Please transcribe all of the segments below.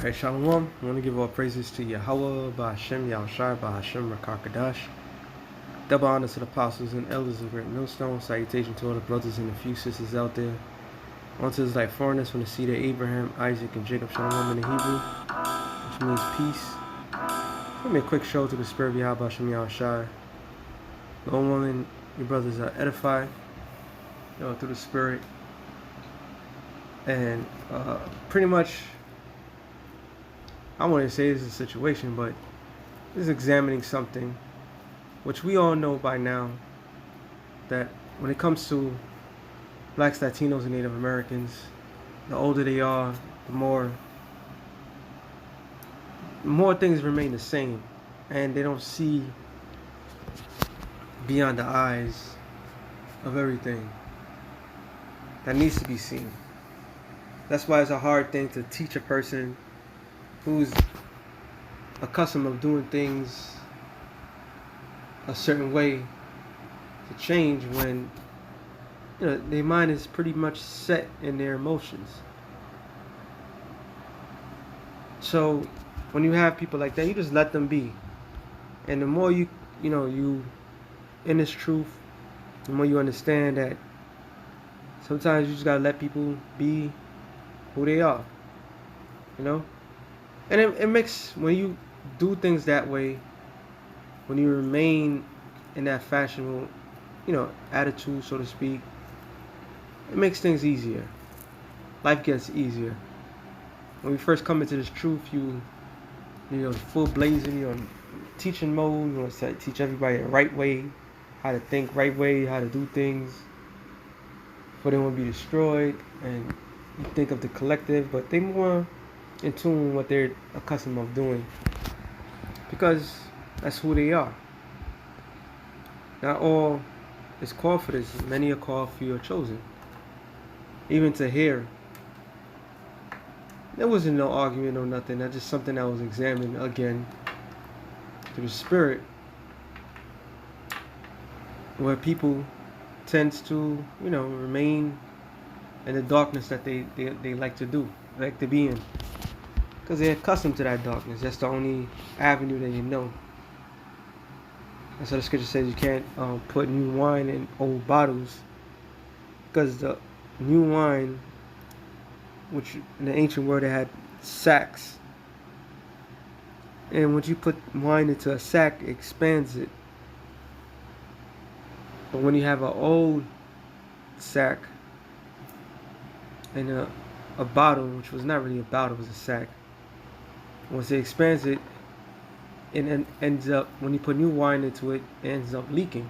Alright, Shalom. I want to give all praises to Yahweh, Ba'Hashem, Yahushua, Ba'Hashem, Rakakadash. Double honors to the apostles and elders of Great Millstone. Salutation to all the brothers and a few sisters out there. On to his like foreigners from the seed of Abraham, Isaac, and Jacob. Shalom in the Hebrew, which means peace. Give me a quick show to the spirit of Yahweh, Ba'Hashem, Yahushua. Lord willing, your brothers are edified, through the spirit. And pretty much, I want to say this is a situation, but this is examining something which we all know by now, that when it comes to blacks, Latinos, and Native Americans, the older they are, the more things remain the same, and they don't see beyond the eyes of everything that needs to be seen. That's why it's a hard thing to teach a person who's accustomed of doing things a certain way to change when their mind is pretty much set in their emotions. So when you have people like that, you just let them be. And the more you in this truth, the more you understand that sometimes you just gotta let people be who they are. And it makes, when you do things that way, when you remain in that fashionable, attitude, so to speak, it makes things easier. Life gets easier. When we first come into this truth, you full blazing, you're on teaching mode. You want to teach everybody the right way, how to think right way, how to do things, for they won't be destroyed. And you think of the collective, but they more in tune with what they're accustomed of doing, because that's who they are. Not all is called for this. Many are called, few are chosen. Even to hear, there wasn't no argument or nothing. That's just something that was examined again through the spirit, where people tends to remain in the darkness that they like to do, like to be in, because they're accustomed to that darkness. That's the only avenue that you know. That's what the scripture says. You can't put new wine in old bottles, because the new wine, which in the ancient world they had sacks, and when you put wine into a sack, it expands it. But when you have an old sack and a bottle, which was not really a bottle, it was a sack, once it expands it, it ends up, when you put new wine into it, it ends up leaking,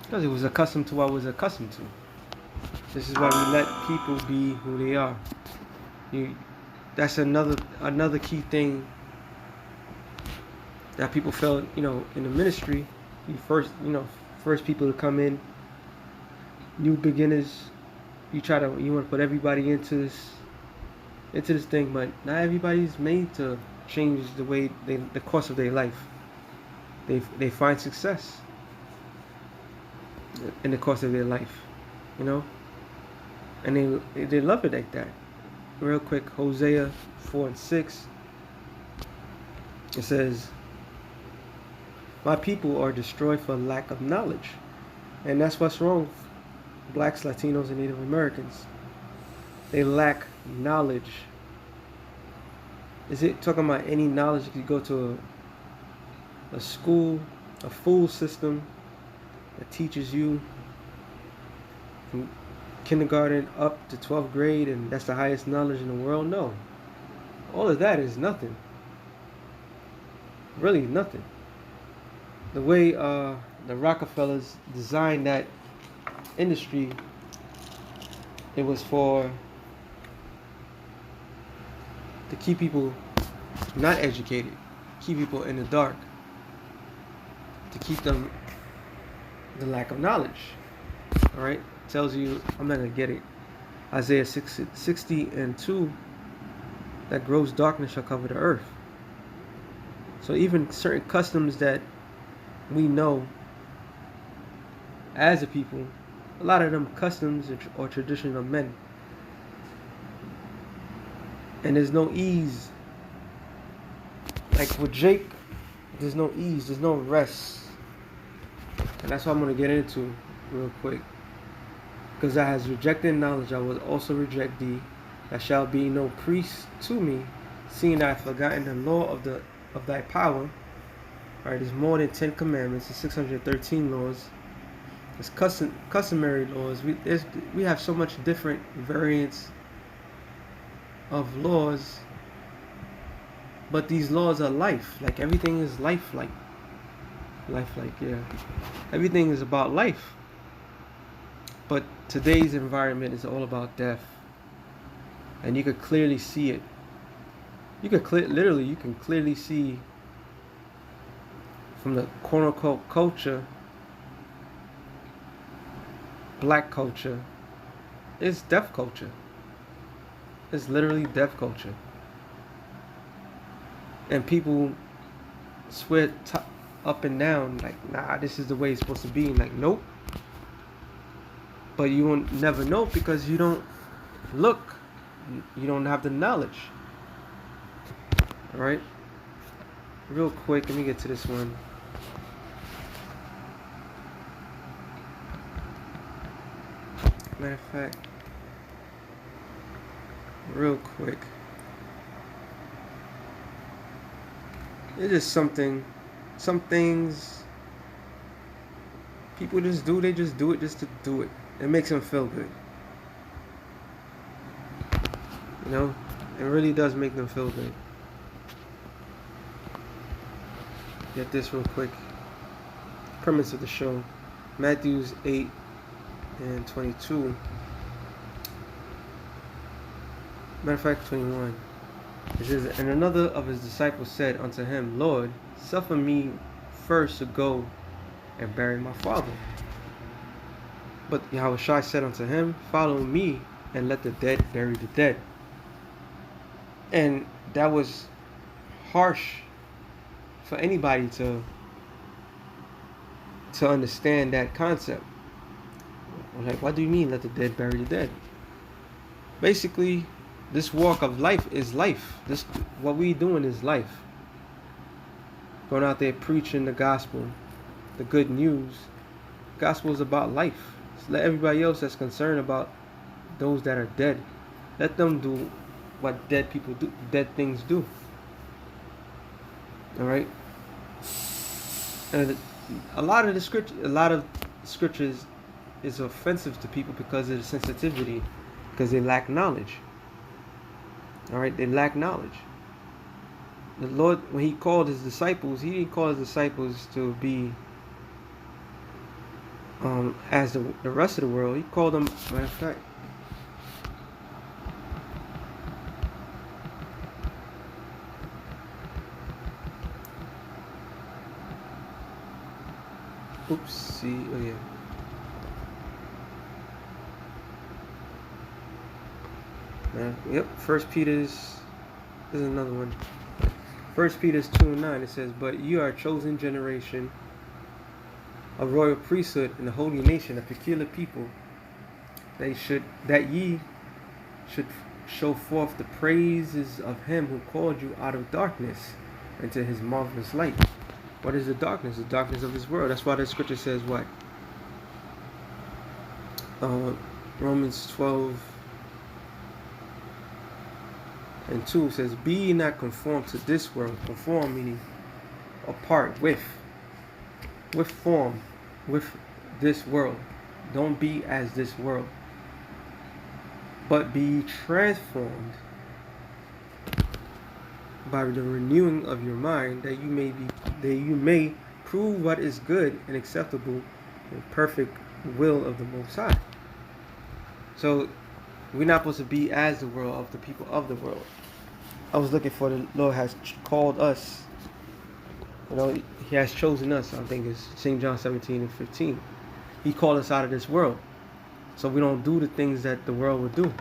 because it was accustomed to what it was accustomed to. This is why we let people be who they are. That's another key thing that people felt, in the ministry. You first people to come in, new beginners. You want to put everybody into this thing, but not everybody's made to change the way the course of their life. They find success in the course of their life, and they love it like that. Real quick, Hosea 4:6. It says, "My people are destroyed for lack of knowledge," and that's what's wrong with blacks, Latinos, and Native Americans. They lack knowledge. Is it talking about any knowledge? You could go to a school, a full system that teaches you from kindergarten up to 12th grade, and that's the highest knowledge in the world? No. All of that is nothing. Really nothing. The way the Rockefellers designed that industry, it was to keep people not educated, keep people in the dark, to keep them the lack of knowledge. All right, tells you, I'm not gonna get it. Isaiah 60:2, that gross darkness shall cover the earth. So even certain customs that we know as a people, a lot of them customs or tradition of men, And there's no ease. Like with Jake, there's no ease, there's no rest. And that's what I'm going to get into real quick. Because I has rejected knowledge, I will also reject thee. There shall be no priest to me, seeing that I have forgotten the law of thy power. Alright, there's more than 10 commandments, there's 613 laws. There's customary laws. We have so much different variants of laws, but these laws are life. Like everything is lifelike. Lifelike, yeah. Everything is about life. But today's environment is all about death. And you could clearly see it. You can clearly see from the quote unquote culture, black culture, it's death culture. It's literally death culture. And people swear up and down, like, nah, this is the way it's supposed to be. Like, nope. But you won't never know because you don't look. You don't have the knowledge. Alright? Real quick, let me get to this one. Matter of fact, real quick. It's just some things people just do, they just do it just to do it. It makes them feel good. You know? It really does make them feel good. Get this real quick. Premise of the show. Matthew 8 and 22. Matter of fact, 21. It says, and another of his disciples said unto him, Lord, suffer me first to go and bury my father. But Yahushua said unto him, follow me and let the dead bury the dead. And that was harsh for anybody to understand that concept. Like, what do you mean let the dead bury the dead? Basically, this walk of life is life. This, what we doing is life. Going out there preaching the gospel, the good news. The gospel is about life. So let everybody else that's concerned about those that are dead, let them do what dead people do, dead things do. All right. And a lot of scriptures is offensive to people because of the sensitivity, because they lack knowledge. All right, they lack knowledge. The Lord, when He called His disciples, He didn't call His disciples to be as the rest of the world. He called them, matter of fact, oopsie, oh yeah. Yep, First Peter's, there's another one. First Peter's 2:9, it says, but you are a chosen generation, a royal priesthood, and a holy nation, a peculiar people, that ye should show forth the praises of him who called you out of darkness into his marvelous light. What is the darkness? The darkness of this world. That's why the scripture says what? Romans 12 and 2 says, be ye not conformed to this world. Conform meaning apart with form, with this world. Don't be as this world, but be transformed by the renewing of your mind, that you may prove what is good and acceptable and perfect will of the Most High. So we're not supposed to be as the world, of the people of the world. I was looking for, the Lord has called us. You know, He has chosen us. I think it's St. John 17 and 15. He called us out of this world, so we don't do the things that the world would do.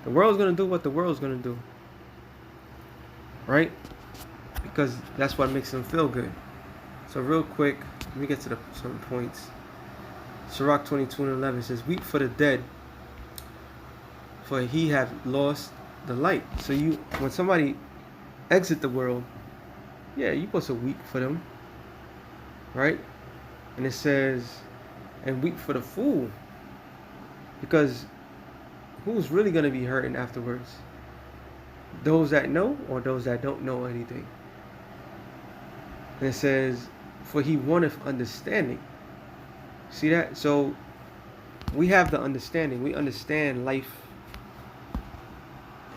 The world's going to do what the world's going to do. Right? Because that's what makes them feel good. So real quick, let me get to some points. Sirach 22 and 11 says, weep for the dead, for he hath lost the light. So you, when somebody exit the world, yeah, you're supposed to weep for them, right? And it says, and weep for the fool, because who's really going to be hurting afterwards? Those that know or those that don't know anything? And it says, for he wanteth understanding. See that? So we have the understanding. We understand life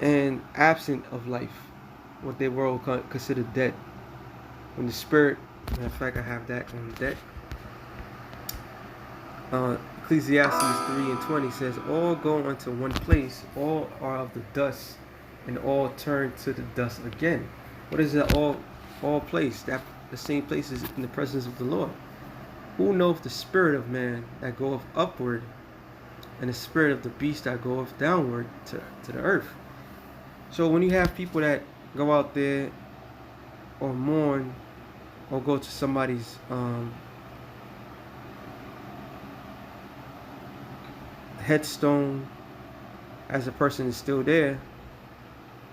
and absent of life, what they world considered dead. When the spirit, matter of fact, I have that on deck. Ecclesiastes 3:20 says, all go unto one place, all are of the dust, and all turn to the dust again. What is that all place? That the same place is in the presence of the Lord. Who knoweth the spirit of man that goeth upward, and the spirit of the beast that goeth downward to the earth? So when you have people that go out there or mourn or go to somebody's headstone as a person is still there,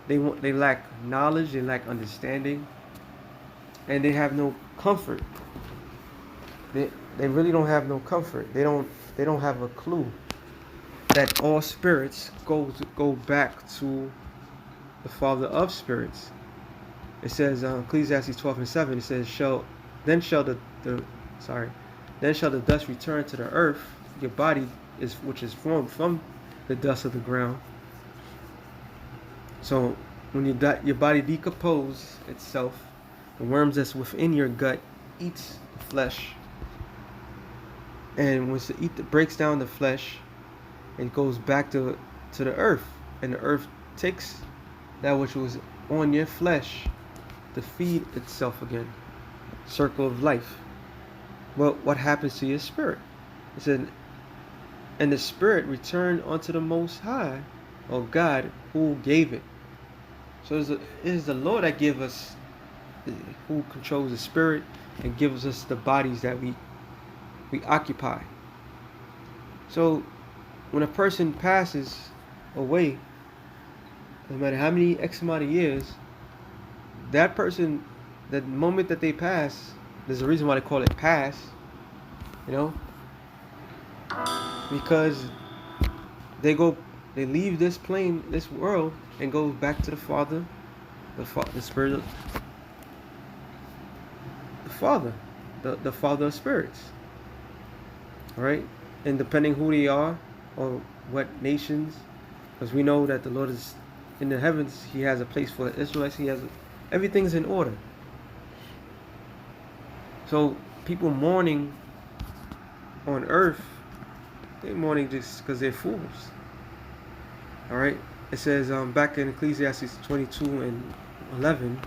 they lack knowledge, they lack understanding, and they have no comfort. They really don't have no comfort. They don't have a clue that all spirits go back to the Father of spirits. It says Ecclesiastes 12:7. It says, then shall the dust return to the earth. Your body which is formed from the dust of the ground. So when your body decomposes itself, the worms that's within your gut eats the flesh, and once it breaks down the flesh, it goes back to the earth, and the earth takes that which was on your flesh to feed itself again. Circle of life. Well, what happens to your spirit? It said, and the spirit returned unto the Most High, or God, who gave it. So it is the Lord that gives us, who controls the spirit and gives us the bodies that we occupy. So when a person passes away, no matter how many X amount of years, that person, the moment that they pass, there's a reason why they call it pass, because they leave this plane, this world, and go back to the Father, the Spirit, the Father, the Father of spirits. All right, and depending who they are or what nations, because we know that the Lord is in the heavens. He has a place for the Israelites. Everything's in order. So people mourning on earth, they're mourning just because they're fools. All right. It says back in Ecclesiastes 22:11,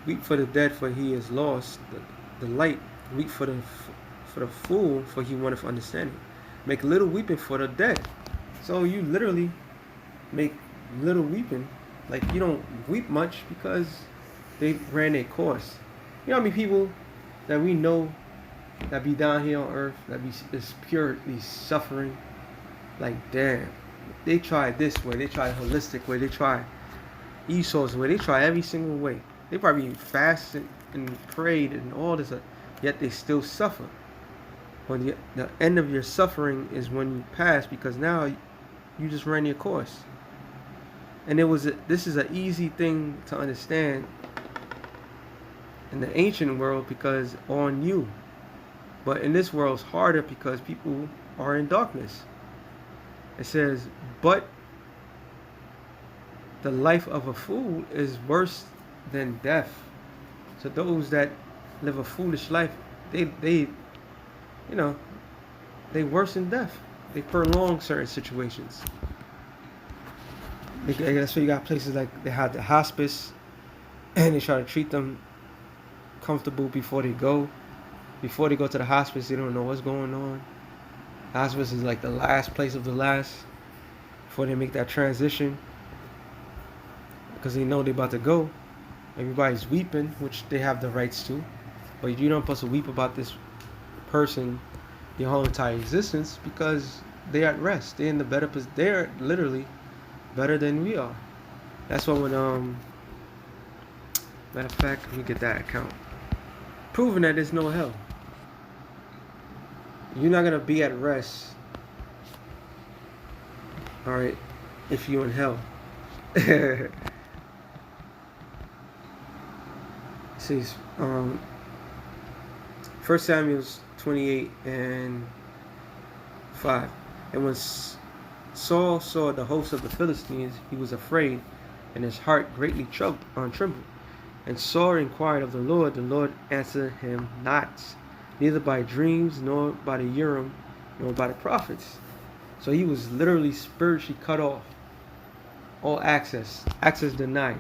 weep for the dead, for he is lost. The light, weep for the fool, for he wanted understanding. Make little weeping for the dead. So you literally make little weeping, like you don't weep much because they ran their course. You know how many people that we know that be down here on earth that is purely suffering? Like, damn, they tried this way, they tried holistic way, they tried Esau's way, they tried every single way. They probably fasted and prayed and all this, yet they still suffer. But the end of your suffering is when you pass, because now you just ran your course. And this is an easy thing to understand in the ancient world because on you. But in this world it's harder because people are in darkness. It says, but the life of a fool is worse than death. So those that live a foolish life, they worsen death. They prolong certain situations. That's why you got places like they have the hospice, and they try to treat them comfortable before they go. Before they go to the hospice, they don't know what's going on. Hospice is like the last place of the last before they make that transition, because they know they're about to go. Everybody's weeping, which they have the rights to, but you're not supposed to weep about this person your whole entire existence, because they're at rest. They're in the better position. They're literally better than we are. That's why when matter of fact, let me get that account. Proving that there's no hell. You're not gonna be at rest, all right, if you're in hell. See, 1 Samuel 28:5. And when Saul saw the host of the Philistines, he was afraid, and his heart greatly trembled. And Saul inquired of the Lord answered him not, neither by dreams, nor by the Urim, nor by the prophets. So he was literally spiritually cut off. All access denied.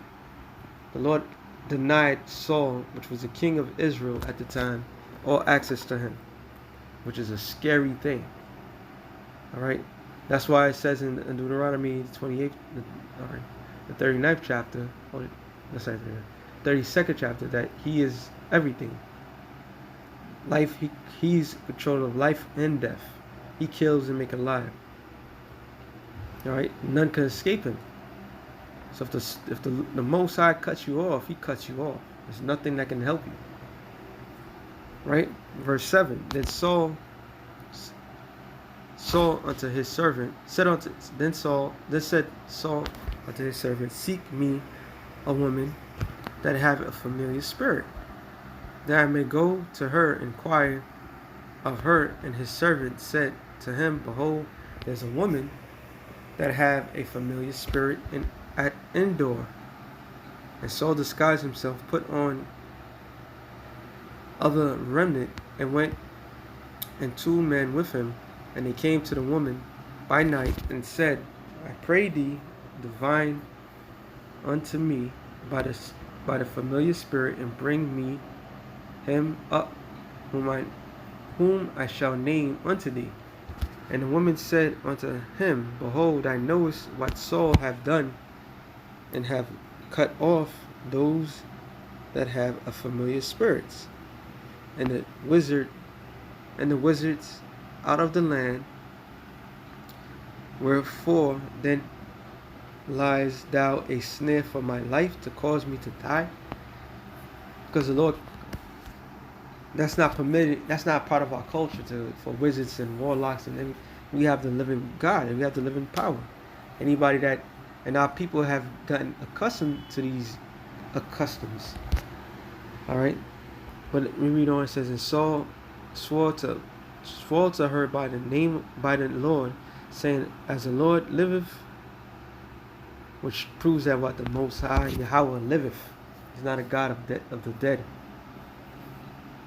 The Lord denied Saul, which was the king of Israel at the time, all access to him, which is a scary thing. All right, that's why it says in Deuteronomy 28, the 39th chapter, or let's say the 32nd chapter, that He is everything. Life, He's control of life and death. He kills and make alive. All right, none can escape Him. So if the Most High cuts you off, He cuts you off. There's nothing that can help you. Right? Verse 7. Then Saul unto his servant said then said Saul unto his servant, seek me a woman that have a familiar spirit, that I may go to her, inquire of her. And his servant said to him, behold, there's a woman that have a familiar spirit at Endor. And Saul disguised himself, put on other remnant, and went, and 2 men with him. And they came to the woman by night, and said, I pray thee, divine unto me by the familiar spirit, and bring me him up, whom I shall name unto thee. And the woman said unto him, behold, I knowest what Saul have done, and have cut off those that have a familiar spirits, and the wizards out of the land. Wherefore then lies thou a snare for my life, to cause me to die? Because the Lord, that's not permitted. That's not part of our culture for wizards and warlocks and everything. We have the living God, and we have the living power. Anybody that, and our people have gotten accustomed to these customs. All right, but we read on. It says, and Saul swore to her by the Lord, saying, as the Lord liveth, which proves that what the Most High Yahweh liveth, is not a God of the dead.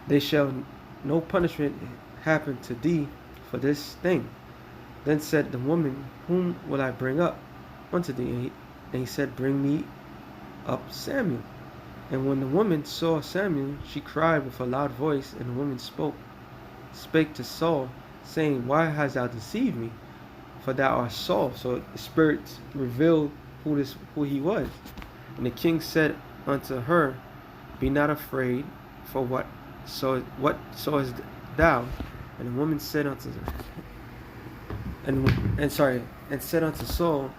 There shall no punishment happen to thee for this thing. Then said the woman, whom will I bring up unto thee? And he said, bring me up Samuel. And when the woman saw Samuel, she cried with a loud voice, and the woman spake to Saul, saying, why hast thou deceived me? For thou art Saul. So the Spirit revealed who he was. And the king said unto her, be not afraid, for what sawest thou? And the woman said unto said unto Saul,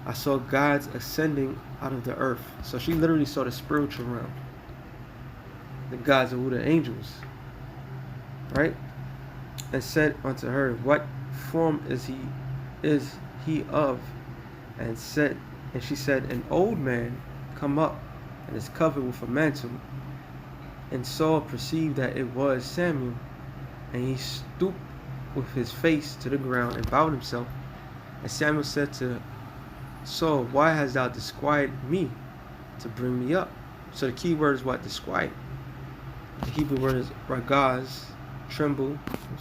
I saw gods ascending out of the earth. So she literally saw the spiritual realm. The gods are the angels. Right? And said unto her, what form is he of? And she said, an old man come up, and is covered with a mantle. And Saul perceived that it was Samuel, and he stooped with his face to the ground and bowed himself. And Samuel said to Saul, why hast thou disquieted me to bring me up? So the key word is what? Disquiet. The Hebrew word is ragaz, tremble. It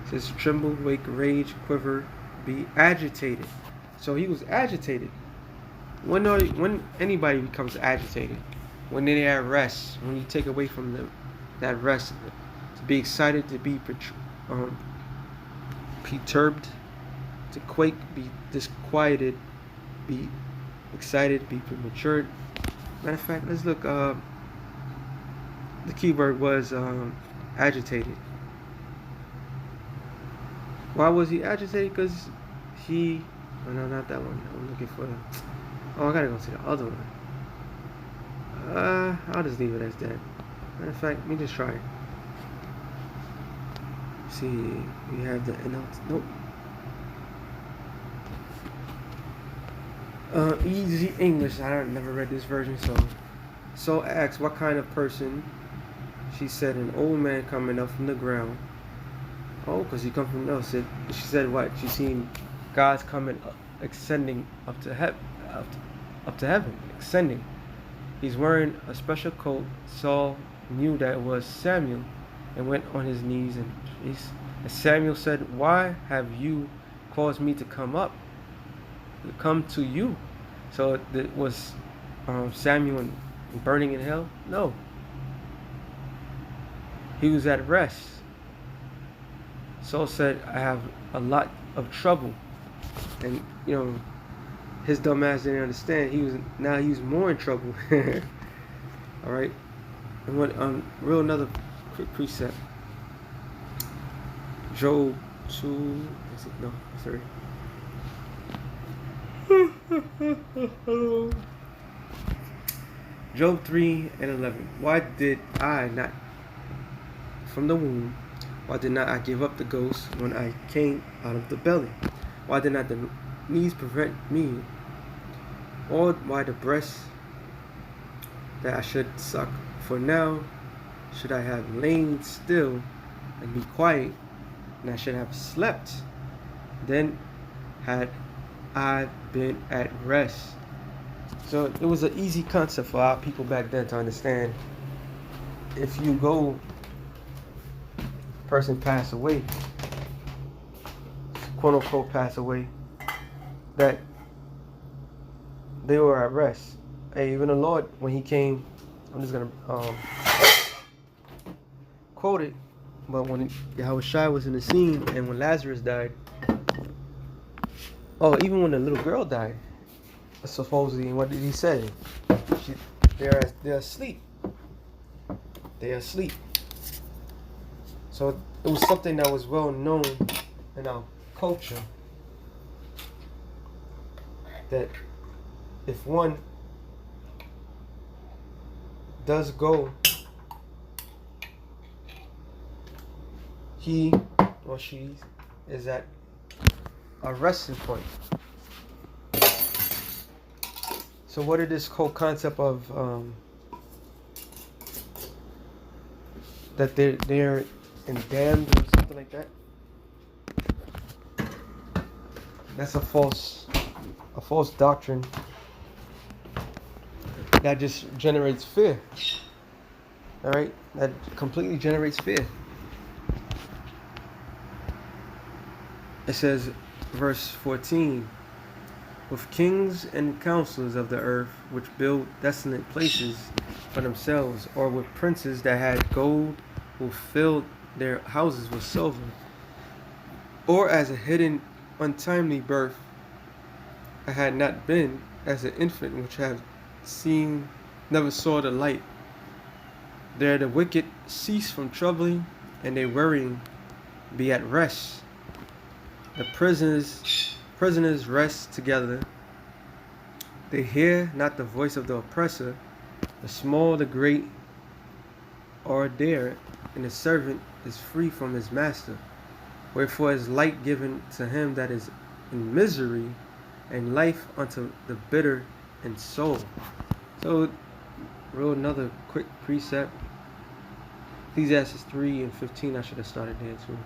says tremble, wake, rage, quiver, be agitated. So he was agitated. When anybody becomes agitated, when they're at rest, when you take away from them that rest, to be excited, to be perturbed, to quake, be disquieted, be excited, be premature. Matter of fact, let's look. The keyword was agitated. Why was he agitated? Because he. Oh, no, not that one. I'm looking for. Oh, I gotta go to the other one. I'll just leave it as that. Matter of fact, let me just try it. See, we have the nope. Easy English. I never read this version, so asked what kind of person. She said an old man coming up from the ground. Oh, because he come from no. She said what? She seen God's coming, ascending up to heaven, ascending. He's wearing a special coat. Saul knew that it was Samuel, and went on his knees and Samuel said, "Why have you caused me to come to you?" So it was Samuel burning in hell? No, he was at rest. Saul said, "I have a lot of trouble," and his dumb ass didn't understand. He was more in trouble. All right, and what real another quick precept. Job 2. Is it no 3? Job 3:11. Why did I not from the womb? Why did not I give up the ghost when I came out of the belly? Why did not the knees prevent me? Or why the breast that I should suck? For now should I have lain still and be quiet, and I should have slept. Then had I been at rest. So it was an easy concept for our people back then to understand. If you go, person pass away, quote unquote pass away, that they were at rest. Hey, even the Lord, when he came, I'm just gonna quote it, but when Yahushua was in the scene and when Lazarus died, even when the little girl died, supposedly, and what did he say? They're asleep. They're asleep. So it was something that was well known in our culture, that if one does go, he or she is at a resting point. So what is this whole concept of that they're damned or something like that? That's a false doctrine that just generates fear. All right, that completely generates fear. It says, verse 14, with kings and counselors of the earth, which build desolate places for themselves, or with princes that had gold, who filled their houses with silver, or as a hidden untimely birth, I had not been as an infant which had never saw the light. There the wicked cease from troubling, and they worrying be at rest. The prisoners rest together. They hear not the voice of the oppressor. The small, the great are there, and the servant is free from his master. Wherefore is light given to him that is in misery, and life unto the bitter in soul. So, another quick precept. Ecclesiastes 3:15. I should have started there too.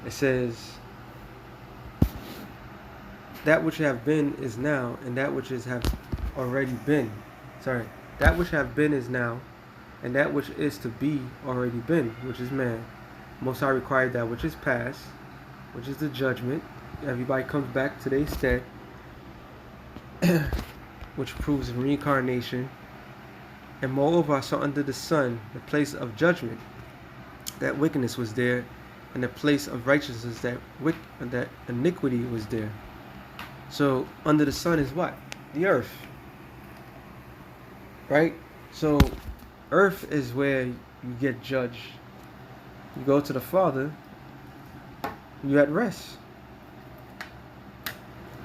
It says, that which have been is now, and that which have already been. That which have been is now, and that which is to be already been, which is man. Most High required that which is past, which is the judgment. Everybody comes back to their stead, which proves reincarnation. And moreover, I saw under the sun the place of judgment, that wickedness was there, and the place of righteousness, that iniquity was there. So under the sun is what? The earth. Right? So earth is where you get judged. You go to the Father, You're at rest.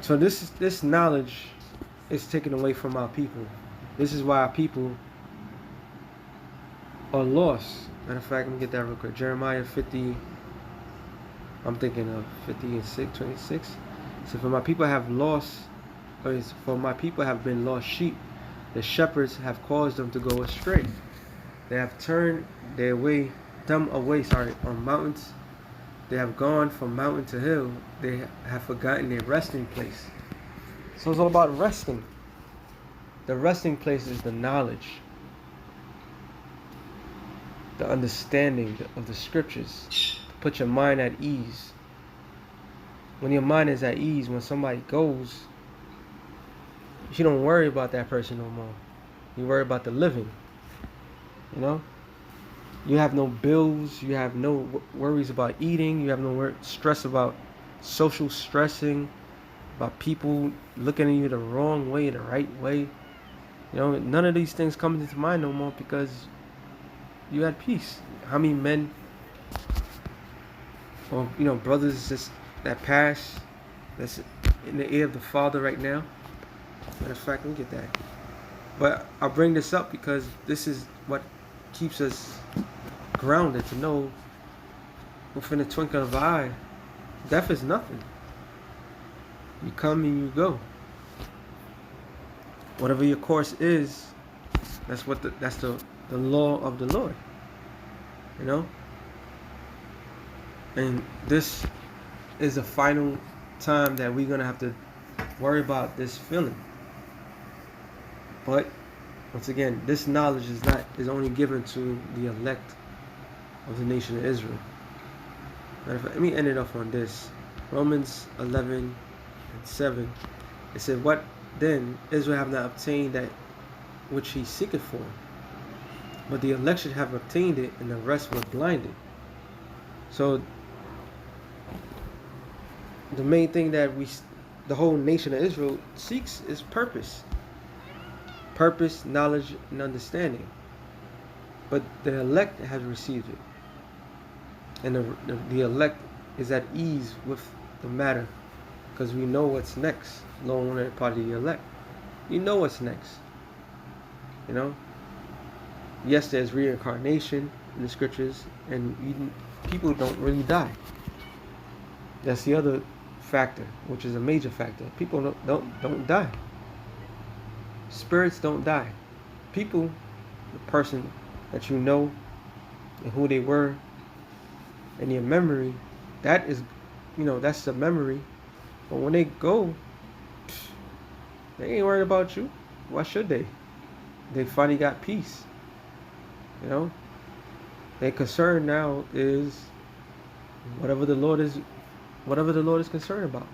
So this knowledge is taken away from our people. This is why our people are lost. Matter of fact, let me get that real quick. Jeremiah 50, I'm thinking of 26. So for my people have been lost sheep. The shepherds have caused them to go astray. They have turned them away on mountains. They have gone from mountain to hill. They have forgotten their resting place. So it's all about resting. The resting place is the knowledge, the understanding of the scriptures, to put your mind at ease. When your mind is at ease, when somebody goes, you don't worry about that person no more. You worry about the living. You know? You have no bills. You have no worries about eating. You have no stress about social stressing, about people looking at you the wrong way, the right way. You know, none of these things come into mind no more because you had peace. How many men or brothers just that pass that's in the ear of the Father right now? Matter of fact, let me get that. But I bring this up because this is what keeps us grounded, to know within the twinkle of an eye, death is nothing. You come and you go. Whatever your course is, that's the law of the Lord. You know? And this is the final time that we're gonna have to worry about this feeling. But once again, this knowledge is only given to the elect of the nation of Israel. Let me end it off on this. Romans 11:7. It said, "What then? Israel have not obtained that which he seeketh for, but the election have obtained it, and the rest were blinded." So the main thing that the whole nation of Israel seeks is purpose. Purpose, knowledge, and understanding. But the elect has received it. And the elect is at ease with the matter, because we know what's next. No one is part of the elect. You know what's next. You know? Yes, there's reincarnation in the scriptures, and people don't really die. That's the other factor, which is a major factor. People don't die. Spirits don't die. People, the person that you know and who they were and your memory, that is, that's the memory. But when they go, they ain't worried about you. Why should they? They finally got peace. Their concern now is whatever the Lord is concerned about.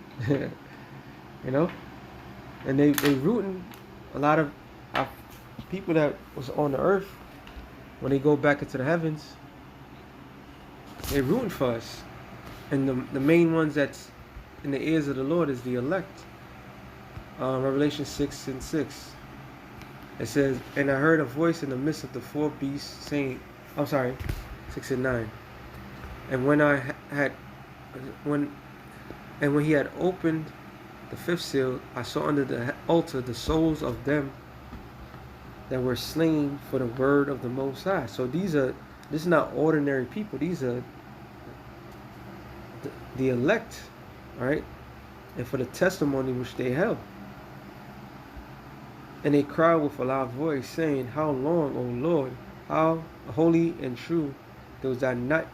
And they rooting a lot of our people that was on the earth. When they go back into the heavens, they're rooting for us. And the main ones that's in the ears of the Lord is the elect. Revelation 6:6. It says, "And I heard a voice in the midst of the four beasts saying," 6:9. "And when he had opened the fifth seal, I saw under the altar the souls of them that were slain for the word of the Most High." So this is not ordinary people. These are the elect, right? And for the testimony which they held. And they cried with a loud voice, saying, "How long, O Lord, how holy and true, dost thou not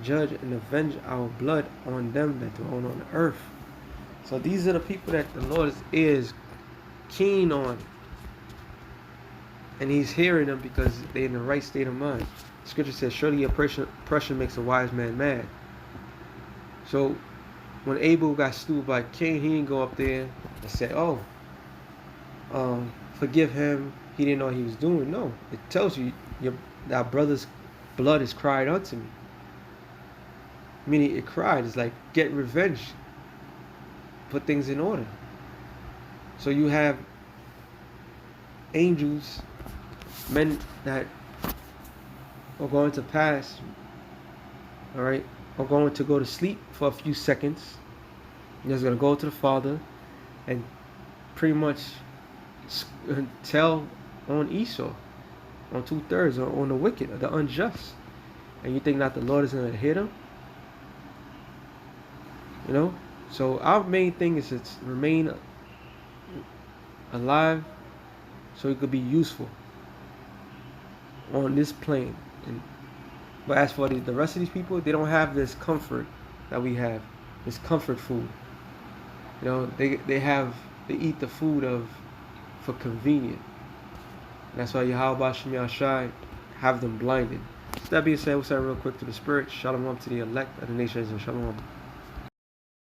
judge and avenge our blood on them that dwell on the earth?" So these are the people that the Lord is keen on. And he's hearing them because they're in the right state of mind. Scripture says, "Surely oppression makes a wise man mad." So when Abel got slew by Cain, he didn't go up there and say, forgive him, he didn't know what he was doing. No, it tells you thy brother's blood is cried unto me. Meaning it cried. It's like, get revenge. Put things in order. So you have angels, men that are going to pass, all right, are going to go to sleep for a few seconds. You're just going to go to the Father and pretty much tell on Esau, on 2/3, on the wicked, the unjust. And you think not the Lord is going to hit him? You know? So our main thing is to remain alive so it could be useful on this plane. But as for the rest of these people, they don't have this comfort that we have, this comfort food. You know, they eat the food of for convenient. And that's why Yahweh Shem Yahshai have them blinded. So that being said, we'll say real quick to the spirit. Shalom to the elect of the nations, and shalom.